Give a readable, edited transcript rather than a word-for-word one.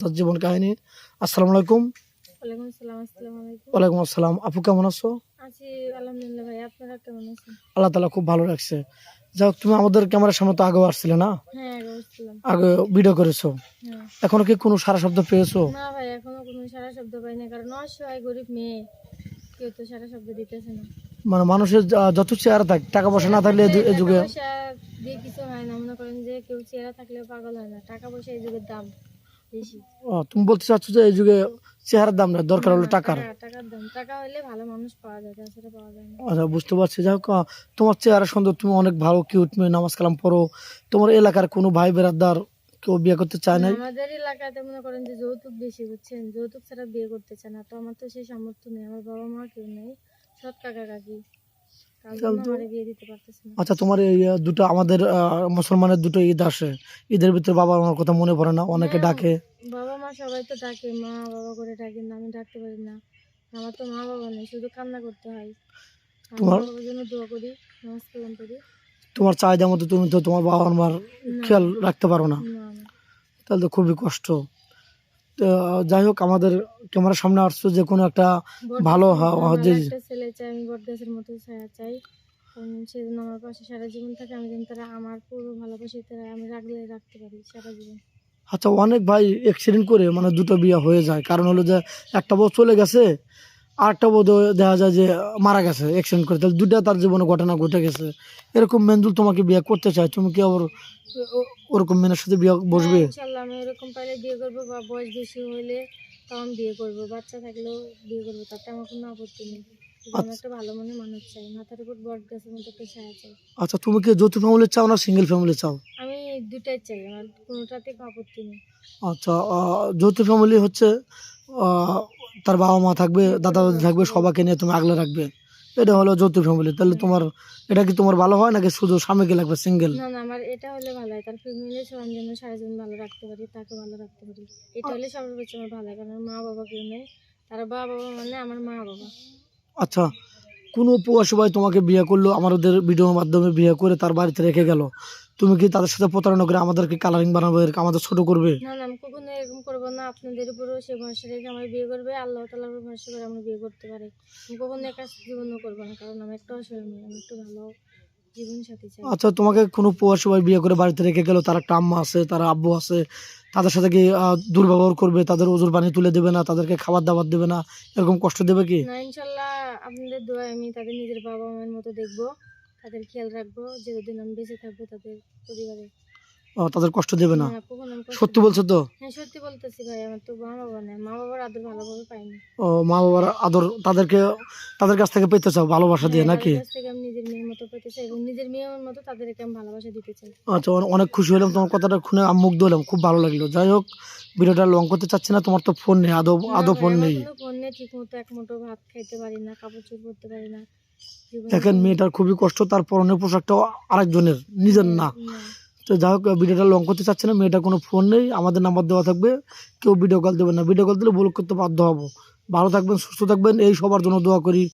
তার জীবন কাহিনী। আসসালামু আলাইকুম। ওয়ালাইকুম আসসালাম। আসসালামু আলাইকুম। ওয়ালাইকুম আসসালাম। আপু কেমন আছো? আছি আলহামদুলিল্লাহ ভাই। আপনারা কেমন আছেন? আল্লাহ তাআলা খুব ভালো রাখছে। যাই হোক, তুমি আমাদের ক্যামেরার সামনে তো আগেও আসছিলে না? হ্যাঁ, আগে বসছিলাম। আগে ভিডিও করেছো। হ্যাঁ। এখনো কি কোনো সারা শব্দ পেয়েছো? না ভাই, এখনো কোনো সাড়া শব্দ পাই না। কারণ অসহায় গরিব মেয়ে, কেউ তো সাড়া শব্দ দিতেছে না। মানে মানুষের যত চেহারা থাক, টাকা পয়সা না থাকলে এই টাকা যুগে পয়সা দিয়ে কিছু হয় না। মনে করেন যে কেউ চেহারা থাকলেও পাগল হয় না। টাকা পয়সা এই যুগের দাম বেশি। তুমি বলতে চাচ্ছ যে এই যুগে চেহারার দাম না, দরকার হলো না, টাকার। টাকার দাম। টাকা হলে ভালো মানুষ পাওয়া যায়, তাছাড়া পাওয়া যায় না। আচ্ছা, বুঝতে পারছি। যাই হোক, তোমার চেহারা সুন্দর, তুমি অনেক ভালো কিউট মেয়ে, নামাজ কালাম পড়ো। তোমার এলাকার কোনো ভাই বেরাদার কেউ বিয়ে করতে চায় নাই? আমাদের এলাকাতে মনে করেন যে যৌতুক বেশি, বুঝছেন? যৌতুক ছাড়া বিয়ে করতে চায় না। তো আমার তো সেই সামর্থ্য নেই। আমার বাবা মা কেউ নেই, সৎ কাকা কাকি, কার জন্য আমারে বিয়ে দিতে পারতেছে না। আচ্ছা, তোমার এই দুটো আমাদের মুসলমানের দুটো ঈদ আসে, ঈদের ভিতরে বাবা মার কথা মনে পড়ে না? অনেকে হ্যাঁ, ডাকে। বাবা মা সবাই তো ডাকে, মা বাবা করে ডাকে না, আমি ডাকতে পারি না। আমার তো মা বাবা নেই, শুধু কান্না করতে হয়। আমি তোমার বাবার জন্য দোয়া করি, নামাজ কালাম করি। তোমার চাহিদা মতো তুমি তো তোমার বাবা মার না, খেয়াল রাখতে পারো না, না, না। তাহলে তো খুবই কষ্ট। তো যাই হোক, আমাদের ক্যামেরার সামনে আসছো, যে কোনো একটা ভালো ভালো যে একটা ছেলে চাই, আমি বট গাছের মতো ছায়া চাই। কারণ সে যেন আমার পাশে সারা জীবন থাকে, আমি যেন তারা আমার পুরো ভালোবাসি, তারা আমি রাখতে পারি সারা জীবন। আচ্ছা, অনেক ভাই অ্যাক্সিডেন্ট করে মানে দুটো বিয়ে হয়ে যায়, কারণ হলো যে একটা বউ চলে গেছে, আরেকটা বউ দেখা যায় যে মারা গেছে অ্যাক্সিডেন্ট করে, তাহলে দুটা তার জীবনে ঘটনা ঘটে গেছে। এরকম মেন্দুল তোমাকে বিয়ে করতে চায়, তুমি কি আবার ওরকম মেয়ের সাথে বিয়ে বসবে? হ্যাঁ, ইনশাল্লাহ আমি এরকম পাইলে বিয়ে করবো, বা বয়স বেশি হইলে তখন বিয়ে করবো, বাচ্চা থাকলেও বিয়ে করবো, তাতে আমার কোনো আপত্তি নেই। কিন্তু আমি একটা ভালো মনে মানুষ চাই, মাথার উপর বট গাছের মতো একটা ছায়া চাই। আচ্ছা, তুমি কি যৌথ ফ্যামিলি চাও না সিঙ্গেল ফ্যামিলি চাও? আমি দুটাই চাই, আমার কোনোটাতে আপত্তি নেই। আচ্ছা, যৌথ ফ্যামিলি হচ্ছে তার বাবা মা থাকবে, দাদা দাদি থাকবে, সবাইকে নিয়ে তুমি আগলে রাখবে, এটা হলো যৌথ ফ্যামিলি। তাহলে তোমার এটা কি তোমার ভালো হয়, নাকি শুধু স্বামীকে লাগবে সিঙ্গেল? না, না, আমার এটা হলে ভালো হয়, তার ফ্যামিলি সবার জন্য সারা জীবন ভালো রাখতে পারি, তাকে ভালো রাখতে পারি। এটা হলে সবার কাছে আমার ভালো হয়, কারণ আমার মা বাবা কেউ নেই। তারা বাবা মানে আমার মা বাবা। আচ্ছা, কোনো প্রবাসী ভাই তোমাকে বিয়ে করলো, আমাদের ভিডিওর মাধ্যমে বিয়ে করে তার বাড়িতে রেখে গেল, তুমি কি তাদের সাথে প্রতারণা করে আমাদেরকে কালারিং বানাবে, আমাদের ছোট করবে? না, না, আমি কখনো এরকম করবো না। আপনাদের উপরেও সে ভরসা রেখে আমার বিয়ে করবে, আল্লাহ তাআলার উপর ভরসা করে আমরা বিয়ে করতে পারি। আমি কখনো একা জীবনও করবো না, কারণ আমি একটা অসহায় মেয়ে, আমি একটু ভালো জীবন সাথী চাই। আচ্ছা, তোমাকে কোনো প্রবাসী ভাই বিয়ে করে বাড়িতে রেখে গেল, তার একটা আম্মা আছে, তার আব্বু আছে, তাদের সাথে কি দুর্ব্যবহার করবে, তাদের ওজোর পানি তুলে দেবে না, তাদেরকে খাবার দাবার দেবে না, এরকম কষ্ট দেবে কি? না, ইনশাল্লাহ আপনাদের দোয়ায় আমি তাদের নিজের বাবা মায়ের মতো দেখবো, তাদের খেয়াল রাখবো, যতদিন আমি বেঁচে থাকবো তাদের পরিবারে। তাদের কষ্ট দেবে না? না, কখনো আমি কষ্ট সত্যি দেব না। বলছো তো? হ্যাঁ, সত্যি বলতেছি ভাই, আমার তো মা বাবা নেই, মা বাবার আদর ভালোভাবে পাইনি। মা বাবার আদর তাদের কাছ থেকে পেতে চাও ভালোবাসা দিয়ে, হ্যাঁ, নাকি? তাদের কাছ থেকে আমি নিজের মেয়ের মতো পেতে চাই, এবং নিজের মেয়ের মতো তাদেরকে আমি ভালোবাসা দিতে চাই। আচ্ছা, অনেক খুশি হলাম, তোমার কথাটা শুনে আমি মুগ্ধ হলাম, খুব ভালো লাগলো। যাই হোক, ভিডিওটা লং করতে চাচ্ছি না, তোমার তো ফোন নেই, আদৌ না আদৌ ভাই, ফোন আমার নেই। কোনো ফোন নেই, ঠিক মতো এক মুঠো ভাত খাইতে পারি না, কাপড় চোপড় পরতে পারি না, জীবনে দেখেন, কোনো- মেয়েটার খুবই কষ্ট, তার পরনের পোশাকটাও আরেকজনের, নিজের না। না। তো যাই হোক, ভিডিওটা লং করতে চাচ্ছি না, মেয়েটার কোনো ফোন নেই, আমাদের নাম্বার দেওয়া থাকবে, কেউ ভিডিও কল দেবেন না, ভিডিও কল দিলে ব্লক করতে বাধ্য হবো। ভালো থাকবেন, সুস্থ থাকবেন, এই সবার জন্য দোয়া করি।